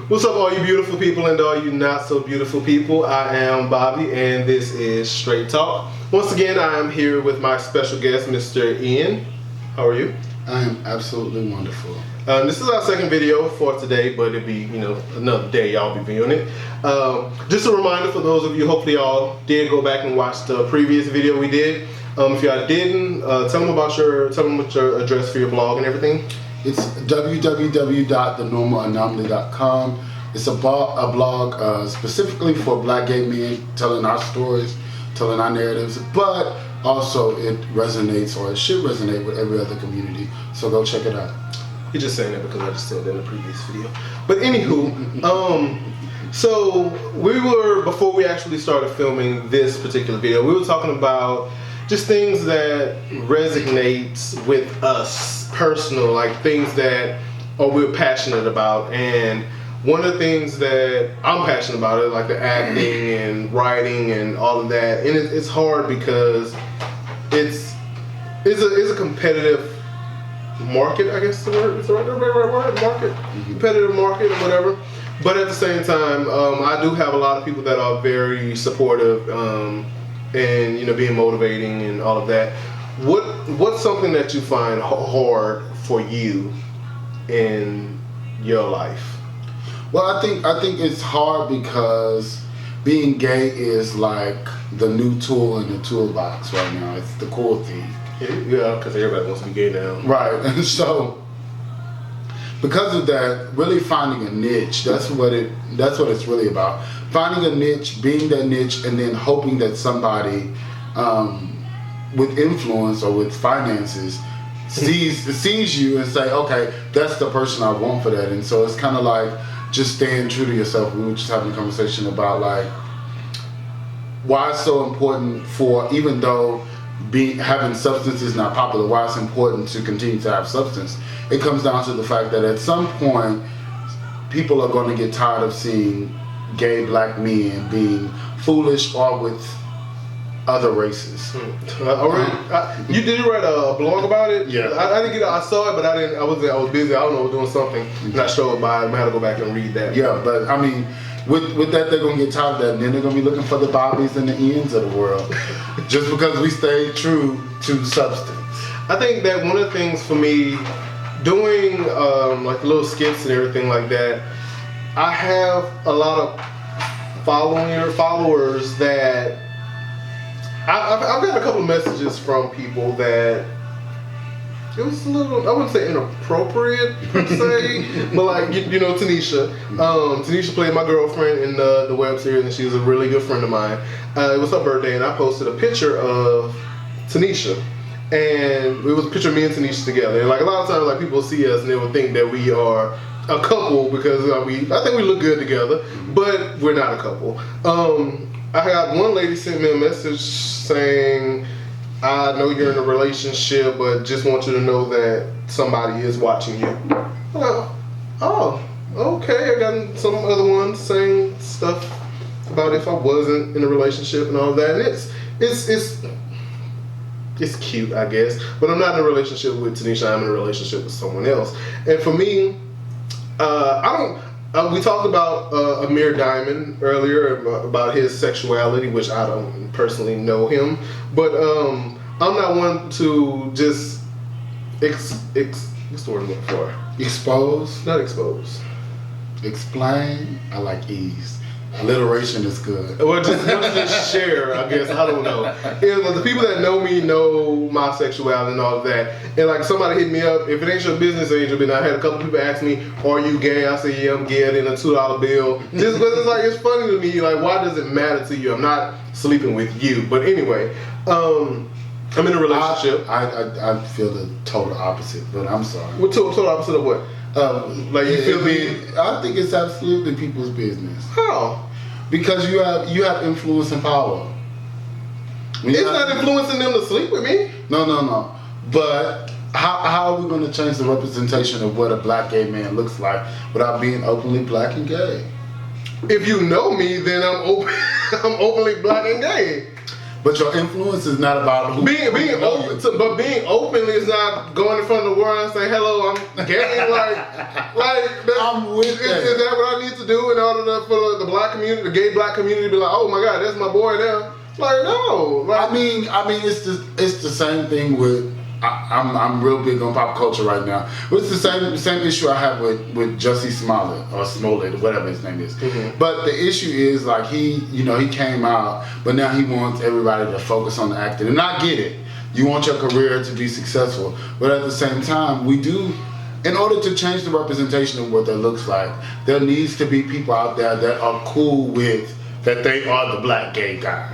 What's up, all you beautiful people and all you not so beautiful people? I am Bobby, and this is Straight Talk. Once again, I am here with my special guest, Mr. Ian. How are you? I am absolutely wonderful. This is our second video for today, but it'll be, another day y'all be viewing it. Just a reminder for those of you, hopefully y'all did go back and watch the previous video we did. If y'all didn't, tell them what your address for your blog and everything. It's www.thenormalanomaly.com. It's a blog specifically for black gay men, telling our stories, telling our narratives, but also it resonates, or it should resonate, with every other community. So go check it out. You're just saying that because I just said that in the previous video. But anywho, so before we actually started filming this particular video, we were talking about just things that resonates with us personal, like things that we're passionate about. And one of the things that I'm passionate about is like the acting and writing and all of that. And it's hard because it's a competitive market, I guess the word is the right word, market, competitive market or whatever. But at the same time, I do have a lot of people that are very supportive and being motivating and all of that. What's something that you find hard for you in your life? Well, I think it's hard because being gay is like the new tool in the toolbox right now. It's the cool thing. Yeah, because everybody wants to be gay now. Right, and so because of that, really finding a niche, that's what it's really about. Finding a niche, being that niche, and then hoping that somebody with influence or with finances sees you and say, okay, that's the person I want for that. And so it's kind of like just staying true to yourself. We were just having a conversation about like why it's so important for, even though having substance is not popular, why it's important to continue to have substance. It comes down to the fact that at some point people are going to get tired of seeing gay black men being foolish or with other races. You did write a blog about it? Yeah. I didn't get it. I saw it, but I didn't. I was busy. I don't know, doing something. Not sure by it. I had to go back and read that. Yeah, but I mean, with that, they're gonna get tired of that, and then they're gonna be looking for the Bobbies and the Ians of the world, just because we stay true to substance. I think that one of the things for me, doing like little skits and everything like that, I have a lot of followers that I've got a couple of messages from people that it was a little, I wouldn't say inappropriate per se, but like, Tanisha. Tanisha played my girlfriend in the web series, and she's a really good friend of mine. It was her birthday, and I posted a picture of Tanisha. And it was a picture of me and Tanisha together. And like a lot of times, like people see us and they will think that we are a couple because I think we look good together, but we're not a couple. I had one lady send me a message saying, I know you're in a relationship, but just want you to know that somebody is watching you. Oh, okay. I got some other ones saying stuff about if I wasn't in a relationship and all that. And it's cute, I guess. But I'm not in a relationship with Tanisha. I'm in a relationship with someone else. And for me, we talked about Amir Diamond earlier, about his sexuality, which I don't personally know him. But I'm not one to just what's the word I'm looking for? Expose? Not expose. Explain? I like ease. Alliteration is good. Well, just share, I guess. I don't know. The people that know me know my sexuality and all of that. And like somebody hit me up, if it ain't your business, it ain't your business. I had a couple people ask me, are you gay? I say, yeah, I'm gay, in a $2 bill. Just because it's like, it's funny to me. Like, why does it matter to you? I'm not sleeping with you. But anyway, I'm in a relationship. I feel the total opposite, but I'm sorry. What total opposite of what? Like you feel me? I think it's absolutely people's business. How? Because you have influence and power. It's not influencing them to sleep with me. No. But how are we going to change the representation of what a black gay man looks like without being openly black and gay? If you know me, then I'm openly black and gay. But your influence is not about who being open, but being openly is not going in front of the world and saying, "Hello, I'm gay." I'm with that. Is that what I need to do in order for the black community, the gay black community, to be like, "Oh my God, that's my boy there"? Like, no. Like, I mean, it's the same thing with. I'm real big on pop culture right now. But it's the same issue I have with Jussie Smollett or Smollett, whatever his name is. Mm-hmm. But the issue is like he came out, but now he wants everybody to focus on the acting. And I get it. You want your career to be successful, but at the same time, we do. In order to change the representation of what that looks like, there needs to be people out there that are cool with that they are the black gay guy.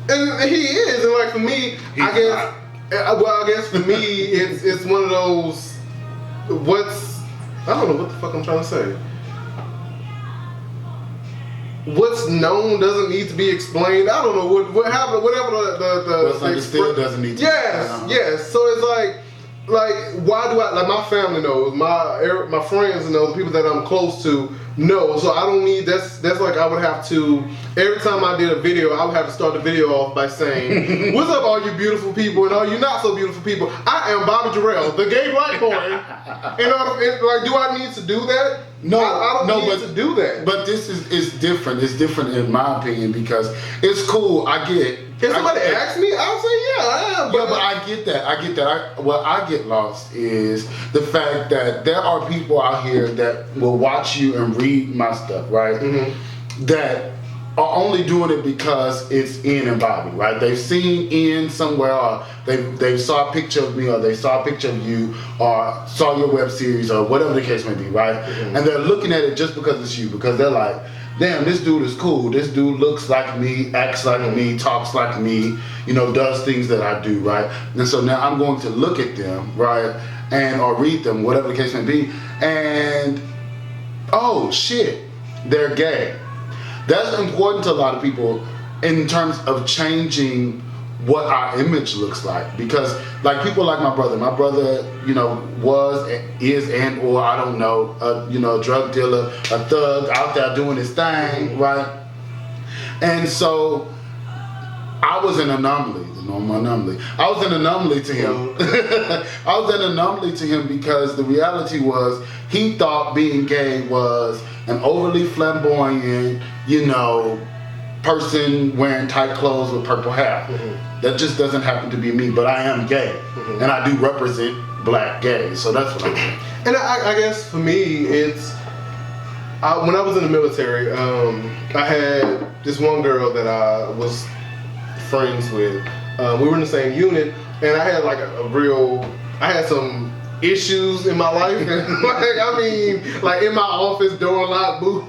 And he is, and like for me, I guess for me, it's one of those. I don't know what the fuck I'm trying to say. What's known doesn't need to be explained. I don't know what happened. Whatever the what's understood doesn't need to. Yes. So it's like why do I like my family knows, my friends know, the people that I'm close to know. So I don't need that's like I would have to every time I did a video, I would have to start the video off by saying, "What's up, all you beautiful people and all you not so beautiful people? I am Bobby Jarrell, the gay black boy." Do I need to do that? No, I don't need to do that. But this is different. It's different in my opinion because it's cool. I get it. If somebody asks me, I'll say yeah, I am. But I get that. What I get lost is the fact that there are people out here that will watch you and read my stuff, right? Mm-hmm. That are only doing it because it's Ian and Bobby, right? They've seen Ian somewhere, or they saw a picture of me, or they saw a picture of you, or saw your web series, or whatever the case may be, right? Mm-hmm. And they're looking at it just because it's you, because they're like, damn, this dude is cool. This dude looks like me, acts like me, talks like me, does things that I do, right? And so now I'm going to look at them, right, or read them, whatever the case may be, and oh shit, they're gay. That's important to a lot of people in terms of changing what our image looks like, because like people like my brother was, is, and or I don't know, a drug dealer, a thug out there doing his thing, right? And so I was an anomaly. I was an anomaly to him. I was an anomaly to him because the reality was he thought being gay was an overly flamboyant, person wearing tight clothes with purple hair. Mm-hmm. That just doesn't happen to be me, but I am gay. Mm-hmm. And I do represent black gays, so that's what I'm saying. And I guess for me, it's, when I was in the military, I had this one girl that I was friends with. We were in the same unit, and I had I had some issues in my life, and in my office, door locked, boo.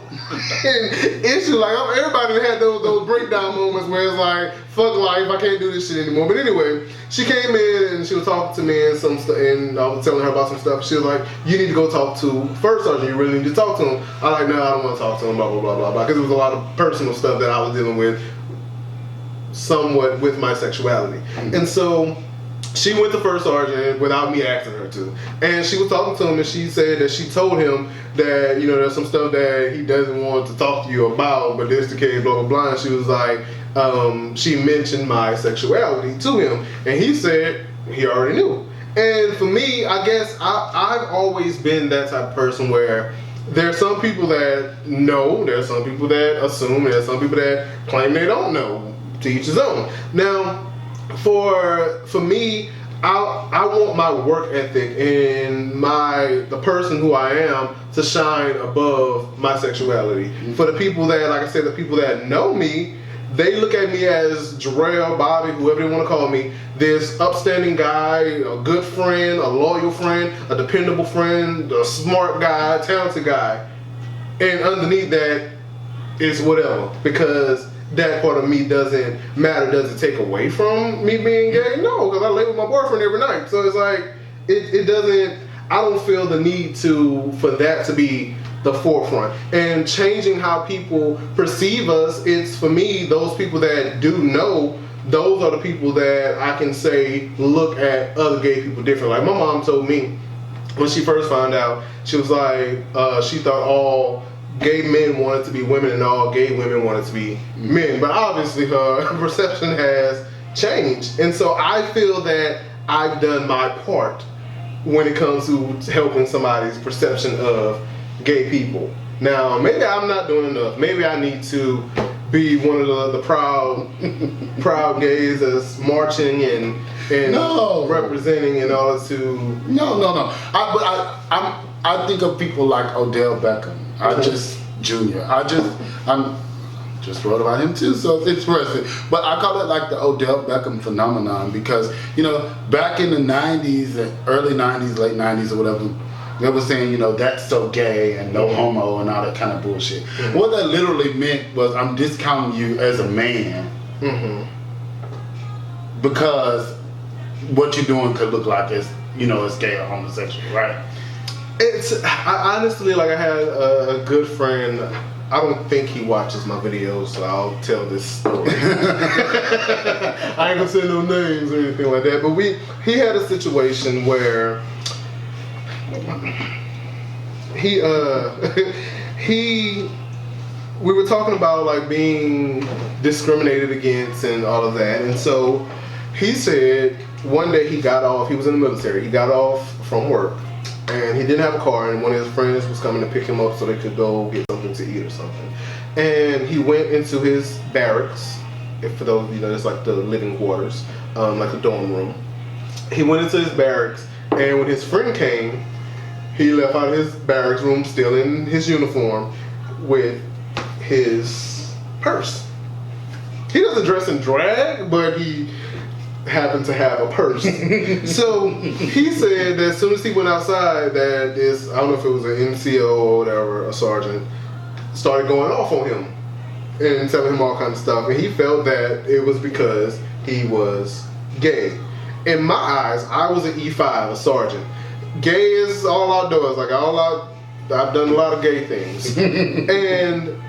And issues everybody had those breakdown moments where it's like, fuck life, I can't do this shit anymore. But anyway, she came in and she was talking to me and and I was telling her about some stuff. She was like, "You need to go talk to First Sergeant. You really need to talk to him." I'm like, "No, I don't want to talk to him." Blah blah blah blah blah. Because it was a lot of personal stuff that I was dealing with, somewhat with my sexuality, and so. She went to First Sergeant without me asking her to. And she was talking to him, and she said that she told him that, there's some stuff that he doesn't want to talk to you about, but this the case, blah, blah, blah. And she was like, she mentioned my sexuality to him. And he said he already knew. And for me, I guess I've always been that type of person where there's some people that know, there's some people that assume, there's some people that claim they don't know. To each his own. Now, for me, I want my work ethic and the person who I am to shine above my sexuality. Mm-hmm. For the people that, like I said, the people that know me, they look at me as Jarrell, Bobby, whoever they want to call me, this upstanding guy, a good friend, a loyal friend, a dependable friend, a smart guy, talented guy. And underneath that is whatever, because that part of me doesn't matter. Does it take away from me being gay? No, because I lay with my boyfriend every night. So it's like, it doesn't, I don't feel the need for that to be the forefront. And changing how people perceive us, it's for me, those people that do know, those are the people that I can say look at other gay people differently. Like my mom told me when she first found out, she was like, she thought all gay men wanted to be women and all gay women wanted to be men. But obviously her perception has change. And so I feel that I've done my part when it comes to helping somebody's perception of gay people. Now, maybe I'm not doing enough. Maybe I need to be one of the proud gays that's marching and representing in order to. No. I think of people like Odell Beckham. I just wrote about him too, so it's interesting. But I call it like the Odell Beckham phenomenon because, back in the 90s, early 90s, late 90s or whatever, they were saying, that's so gay and no homo and all that kind of bullshit. Mm-hmm. What that literally meant was I'm discounting you as a man because what you're doing could look like it's gay or homosexual, right? I honestly, I had a good friend. I don't think he watches my videos, so I'll tell this story. I ain't gonna say no names or anything like that, but he had a situation where we were talking about being discriminated against and all of that, and so he said one day he got off. He was in the military. He got off from work. And he didn't have a car, and one of his friends was coming to pick him up so they could go get something to eat or something. And he went into his barracks. For those of you know, it's like the living quarters, like a dorm room. He went into his barracks, and when his friend came, he left out of his barracks room still in his uniform with his purse. He doesn't dress in drag, but he happened to have a purse. So he said that as soon as he went outside, that this, I don't know if it was an NCO or whatever, a sergeant, started going off on him and telling him all kinds of stuff. And he felt that it was because he was gay. In my eyes, I was an E5, a sergeant. Gay is all outdoors. I've done a lot of gay things. And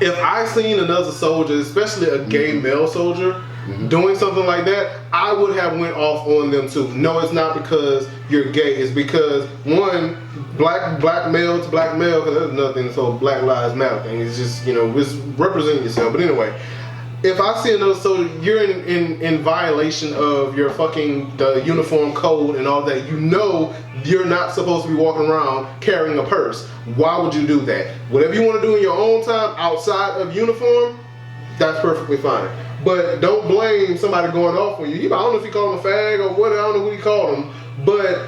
if I seen another soldier, especially a gay male soldier, doing something like that, I would have went off on them too. No, it's not because you're gay. It's because one, black male to black male, because there's nothing so Black Lives Matter thing. It's just it's representing yourself. But anyway, if I see another soldier, you're in violation of your the uniform code and all that. You're not supposed to be walking around carrying a purse. Why would you do that? Whatever you want to do in your own time outside of uniform, that's perfectly fine. But don't blame somebody going off on you. I don't know if you call him a fag or what. I don't know what you called him. But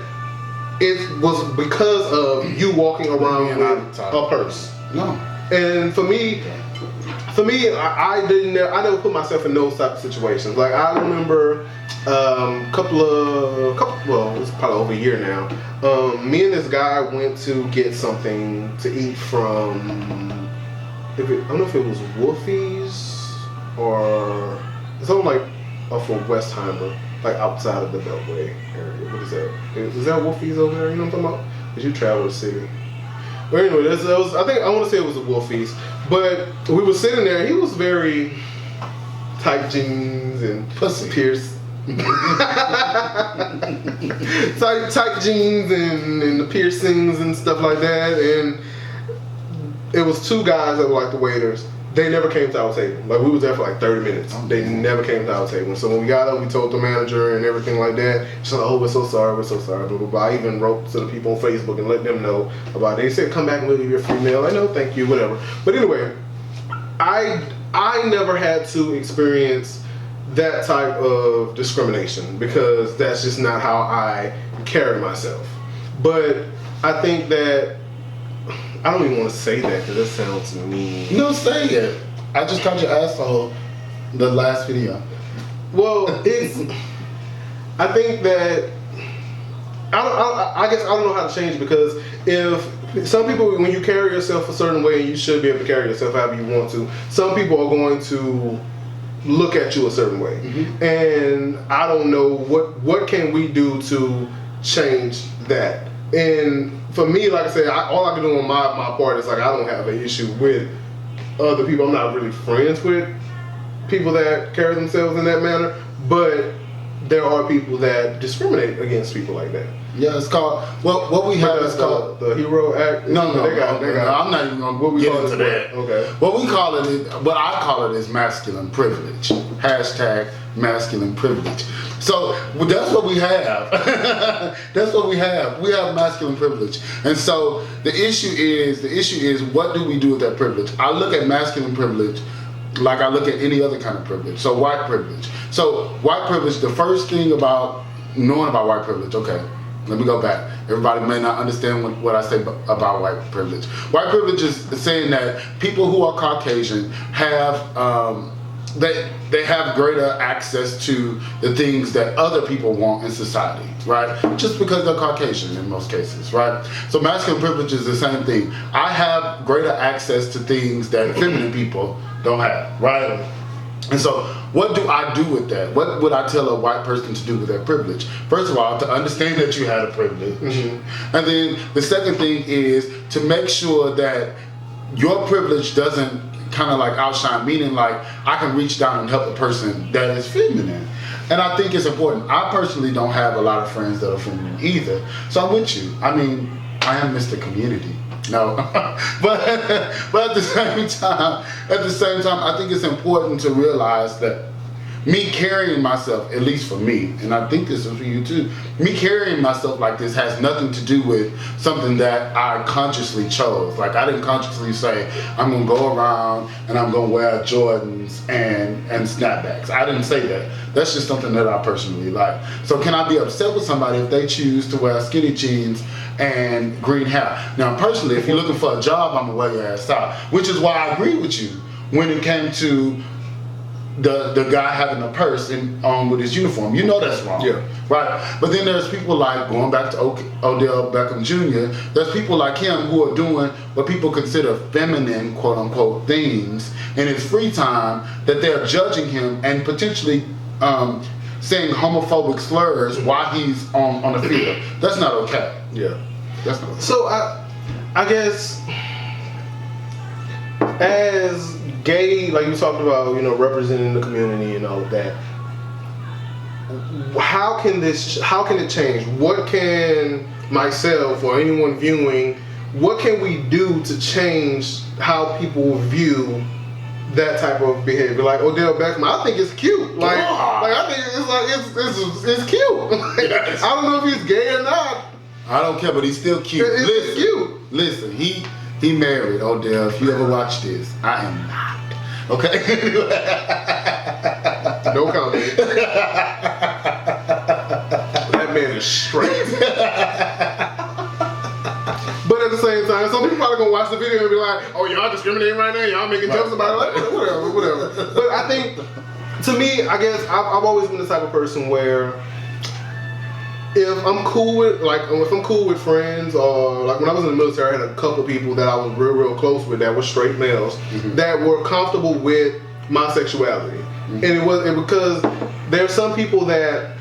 it was because of you walking around with a purse. No. And for me, I never put myself in those type of situations. Like I remember it's probably over a year now. Me and this guy went to get something to eat from. I don't know if it was Wolfie's. Or something off of Westheimer, outside of the Beltway area. What is that? Is that Wolfie's over there? You know what I'm talking about? Because you travel the city. But anyway, I want to say it was a Wolfie's. But we were sitting there. He was very tight jeans and pierced. tight jeans and the piercings and stuff like that. And it was two guys that were like the waiters. They never came to our table. We was there for 30 minutes. They never came to our table. So when we got up, we told the manager and everything like that. She's like, oh, we're so sorry, blah, blah, blah. I even wrote to the people on Facebook and let them know about it. They said, come back and we'll give you a free meal. I know, thank you, whatever. But anyway, I never had to experience that type of discrimination because that's just not how I carry myself. But I think that I don't even want to say that because that sounds mean. No, say it. I just called your asshole the last video. Well, I think that I guess I don't know how to change it because if some people, when you carry yourself a certain way, you should be able to carry yourself however you want to. Some people are going to look at you a certain way, and I don't know what can we do to change that. And for me, like I said, all I can do on my part is I don't have an issue with other people. I'm not really friends with people that carry themselves in that manner. But there are people that discriminate against people like that. Yeah, it's called, well, what we have is called the Hero Act. No, I'm not even going to get into that. Okay. What I call it is masculine privilege. Hashtag masculine privilege. So that's what we have. That's what we have. We have masculine privilege. And so the issue is what do we do with that privilege? I look at masculine privilege like I look at any other kind of privilege. So white privilege. So white privilege, the first thing about knowing about white privilege, okay, let me go back. Everybody may not understand what I say about white privilege. White privilege is saying that people who are Caucasian have they have greater access to the things that other people want in society, right? Just because they're Caucasian in most cases, right? So masculine privilege is the same thing. I have greater access to things that feminine people don't have, right? And so what do I do with that? What would I tell a white person to do with that privilege? First of all, to understand that you had a privilege. Mm-hmm. And then the second thing is to make sure that your privilege doesn't kind of like outshine, meaning like I can reach down and help a person that is feminine. And I think it's important. I personally don't have a lot of friends that are feminine either. So I'm with you. I mean, I am Mr. Community. No, but at the same time, I think it's important to realize that me carrying myself, at least for me, and I think this is for you too, me carrying myself like this has nothing to do with something that I consciously chose. Like I didn't consciously say, I'm gonna go around and I'm gonna wear Jordans and snapbacks. I didn't say that. That's just something that I personally like. So can I be upset with somebody if they choose to wear skinny jeans and green hair? Now personally, if you're looking for a job, I'm gonna wear your ass out, which is why I agree with you when it came to the guy having a purse on with his uniform. You know that's wrong. Yeah. Right? But then there's people like, going back to Odell Beckham Jr., there's people like him who are doing what people consider feminine, quote unquote, things in his free time that they're judging him and potentially saying homophobic slurs while he's on the field. That's not okay. Yeah. That's not okay. So I guess as gay, like you talked about, representing the community and all of that, how can it change? What can myself or anyone viewing, what can we do to change how people view that type of behavior? Like Odell Beckham, I think it's cute. Like I think it's cute. Yes. I don't know if he's gay or not. I don't care, but he's still cute. It's cute. Listen, he married, Odell. If you ever watch this, I am not. Okay? No comment. That man is straight. But at the same time, some people probably gonna watch the video and be like, oh, y'all discriminating right now? Y'all making jokes about it? Like, whatever. But I think, to me, I guess I've always been the type of person where if I'm cool with friends, or like when I was in the military, I had a couple people that I was real close with that were straight males that were comfortable with my sexuality, and it because there's some people that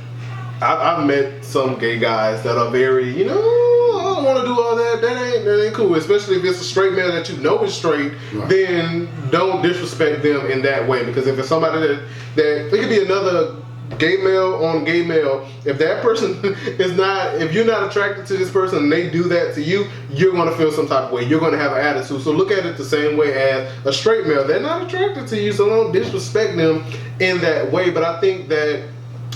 I've met some gay guys that are very, I don't want to do all that. That ain't cool. Especially if it's a straight male that you know is straight, then don't disrespect them in that way. Because if it's somebody that it could be another gay male on gay male, if that person if you're not attracted to this person and they do that to you, you're going to feel some type of way. You're going to have an attitude. So look at it the same way as a straight male. They're not attracted to you, so don't disrespect them in that way. But I think that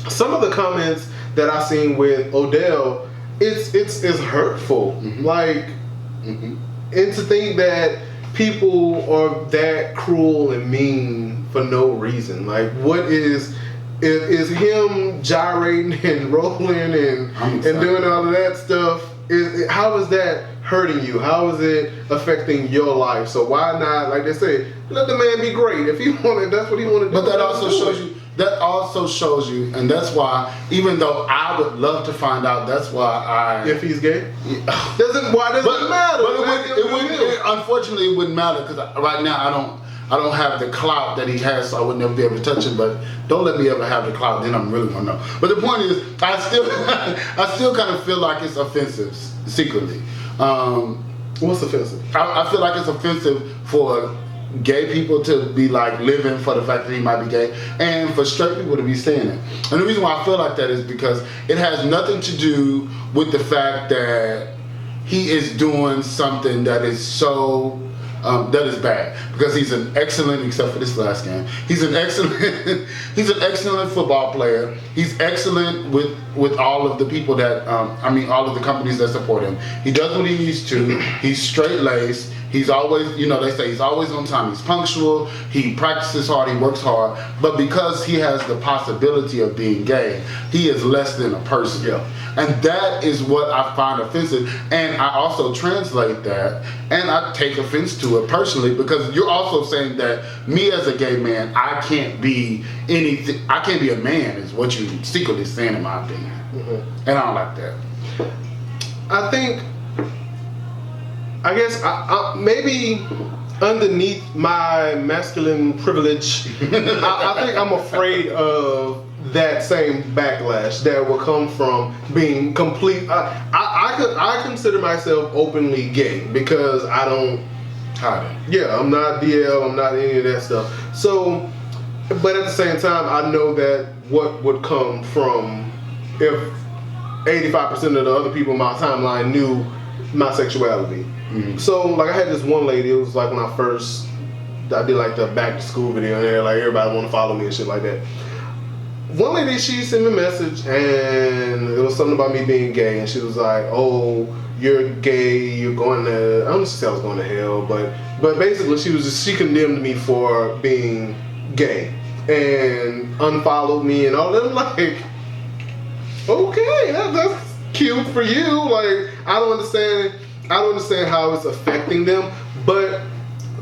some of the comments that I've seen with Odell, it's hurtful. And to think that people are that cruel and mean for no reason. Like, what is him gyrating and rolling and doing all of that stuff, how is that hurting you? How is it affecting your life? So why not, like they say, let the man be great. If he wanted, that's what he wanted to do. But that also shows you, and that's why, even though I would love to find out, that's why if he's gay? Why does it matter? But unfortunately, it wouldn't matter, because right now I don't have the clout that he has, so I would never be able to touch him. But don't let me ever have the clout, then I'm really gonna know. But the point is, I still kind of feel like it's offensive secretly. What's offensive? I feel like it's offensive for gay people to be like living for the fact that he might be gay, and for straight people to be saying it. And the reason why I feel like that is because it has nothing to do with the fact that he is doing something that is so that is bad, because he's an excellent, except for this last game, he's an excellent football player. He's excellent with all of the people that all of the companies that support him. He does what he needs to. He's straight laced. He's always, they say he's always on time. He's punctual. He practices hard. He works hard. But because he has the possibility of being gay, he is less than a person. Yeah. And that is what I find offensive. And I also translate that, and I take offense to it personally, because you're also saying that me as a gay man, I can't be anything. I can't be a man, is what you're secretly saying, in my opinion. Mm-hmm. And I don't like that. I guess maybe underneath my masculine privilege, I think I'm afraid of that same backlash that will come from being complete. I consider myself openly gay because I don't hide it. Yeah, I'm not DL. I'm not any of that stuff. So, but at the same time, I know that what would come from if 85% of the other people in my timeline knew my sexuality. Mm-hmm. So, like, I had this one lady. It was like when I did like the back to school video, and there, like everybody want to follow me and shit like that. One lady, she sent me a message, and it was something about me being gay, and she was like, "Oh, you're gay. You're going to." I don't know if she said I was going to hell, but basically, she condemned me for being gay and unfollowed me and all that. I'm like, okay, that's cute for you. Like, I don't understand how it's affecting them, but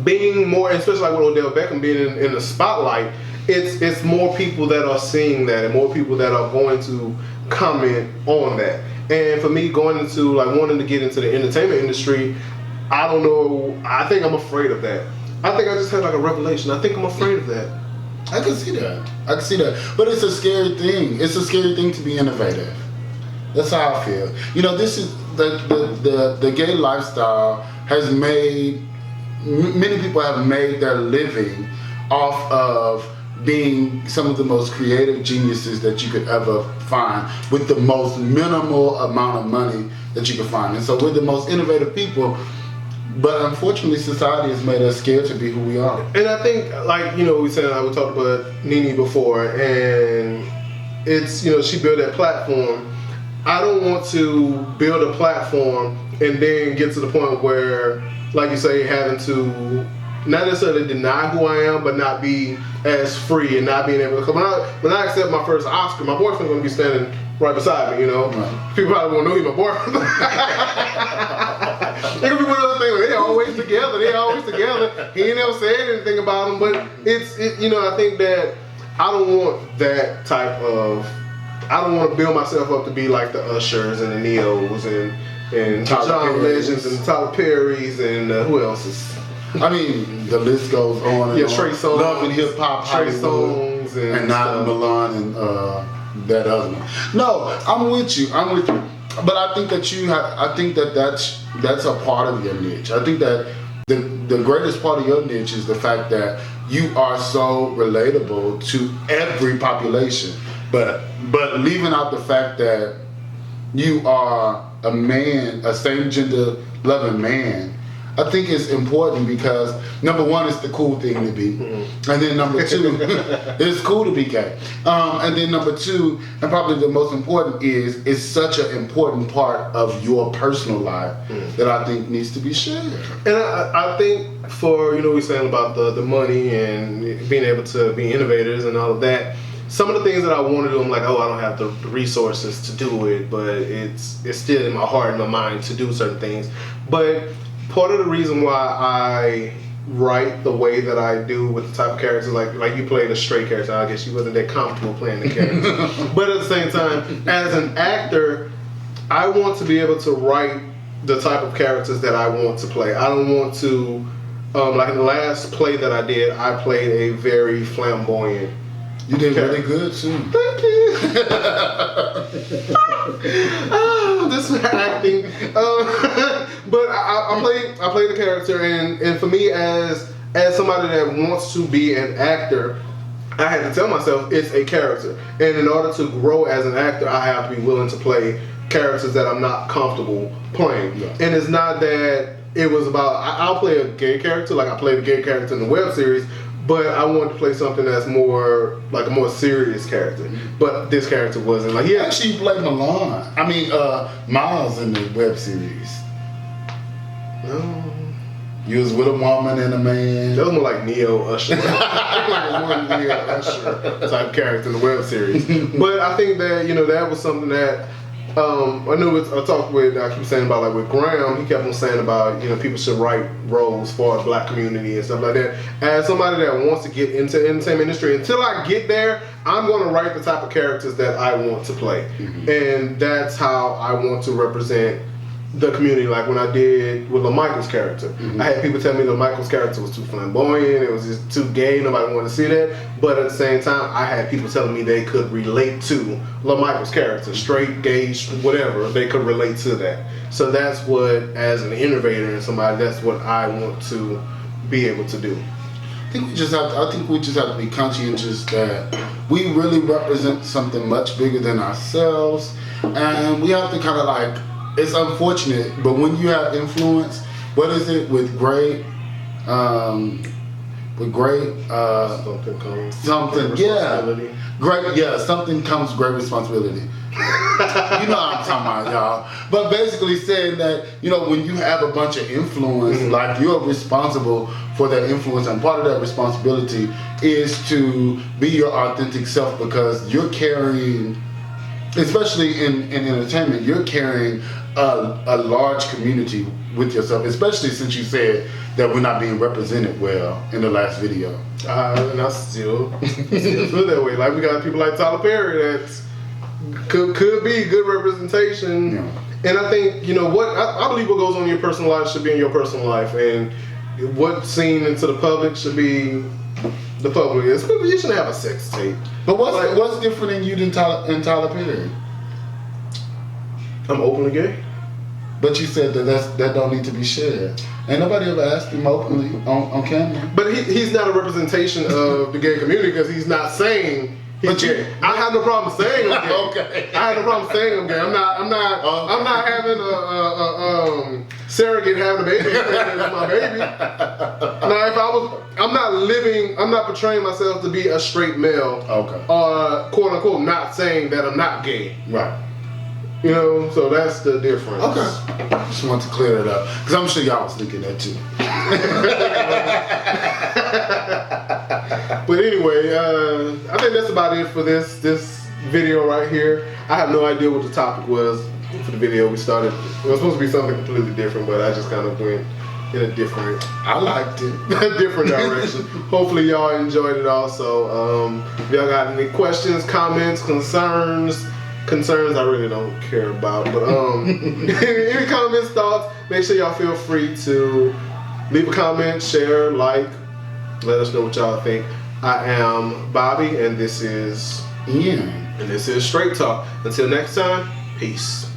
being more, especially like with Odell Beckham being in the spotlight, it's more people that are seeing that and more people that are going to comment on that. And for me, going into wanting to get into the entertainment industry, I don't know. I think I'm afraid of that. I think I just had like a revelation. I think I'm afraid of that. I can see that. But it's a scary thing. It's a scary thing to be innovative. That's how I feel. This is the gay lifestyle has made, many people have made their living off of being some of the most creative geniuses that you could ever find with the most minimal amount of money that you could find. And so we're the most innovative people, but unfortunately society has made us scared to be who we are. And I think, we talked about Nene before, and it's, she built that platform. I don't want to build a platform and then get to the point where, like you say, having to not necessarily deny who I am, but not be as free and not being able to come. When I accept my first Oscar, my boyfriend's going to be standing right beside me, Right. People probably won't know he's my boyfriend. There could be one other thing, they're always together. He ain't never said anything about them, but I think that I don't want that type of, I don't want to build myself up to be like the Ushers and the Neos and John Legends and Tyler Perry's and who else is. I mean, the list goes on and on. Trey Songz, Love and Hip Hop, Trey Songz, and Nana Milan and that other one. No, I'm with you. But I think that that's a part of your niche. I think that the greatest part of your niche is the fact that you are so relatable to every population. But leaving out the fact that you are a man, a same gender loving man, I think it's important because number one, it's the cool thing to be, and then number two, it's cool to be gay, and then number two, and probably the most important is it's such an important part of your personal life that I think needs to be shared. And I think for we're saying about the money and being able to be innovators and all of that. Some of the things that I want to do, I'm like, I don't have the resources to do it, but it's still in my heart and my mind to do certain things. But part of the reason why I write the way that I do with the type of characters, like you played a straight character, I guess you wasn't that comfortable playing the character. But at the same time, as an actor, I want to be able to write the type of characters that I want to play. I don't want to, like in the last play that I did, I played a very flamboyant. You did really good too. Thank you. This is acting. But I played the character, and for me as as somebody that wants to be an actor, I had to tell myself it's a character. And in order to grow as an actor, I have to be willing to play characters that I'm not comfortable playing. Yeah. And it's not that it was about, I'll play a gay character, like I played a gay character in the web series, but I wanted to play something that's more, like a more serious character. But this character wasn't. Like, yeah. Actually, you played Miles in the web series. No. You was with a woman and a man. That was more like Neo Usher. Like a more Neo Usher type character in the web series. But I think that, that was something that I keep saying about, like, with Graham, he kept on saying about, people should write roles for the black community and stuff like that. As somebody that wants to get into the entertainment industry, until I get there, I'm going to write the type of characters that I want to play. Mm-hmm. And that's how I want to represent the community. Like when I did with LaMichael's character, I had people tell me LaMichael's character was too flamboyant, it was just too gay, nobody wanted to see that. But at the same time, I had people telling me they could relate to LaMichael's character, straight, gay, whatever, they could relate to that. So that's what, as an innovator and somebody, that's what I want to be able to do. I think we just have to be conscientious that we really represent something much bigger than ourselves, and we have to kind of like, it's unfortunate, but when you have influence, what is it with great something comes great responsibility. You know what I'm talking about, y'all. But basically saying that, when you have a bunch of influence, like you're responsible for that influence, and part of that responsibility is to be your authentic self, because you're carrying, especially in entertainment, you're carrying a large community with yourself, especially since you said that we're not being represented well in the last video. And I still feel that way. Like, we got people like Tyler Perry that could be good representation. Yeah. And I think, I believe what goes on in your personal life should be in your personal life, and what's seen into the public should be the public. You shouldn't have a sex tape. But what's different in you than Tyler Perry? I'm openly gay. But you said that don't need to be shared. Ain't nobody ever asked him openly on camera. But he's not a representation of the gay community, because he's not saying he's gay. I have no problem saying I'm gay. Okay. I have no problem saying I'm gay. I'm not having a surrogate having a baby with my baby. Now, I'm not portraying myself to be a straight male. Okay. Quote unquote, not saying that I'm not gay. Right. So that's the difference. Okay. Just want to clear it up, because I'm sure y'all was thinking that too. But anyway, I think that's about it for this video right here. I have no idea what the topic was for the video. It was supposed to be something completely different, but I just kind of went in a different. I liked it. A different direction. Hopefully y'all enjoyed it also. If y'all got any questions, comments, concerns I really don't care about, but any comments, thoughts, make sure y'all feel free to leave a comment, share, like, let us know what y'all think. I am Bobby, and this is Ian, and this is Straight Talk. Until next time, peace.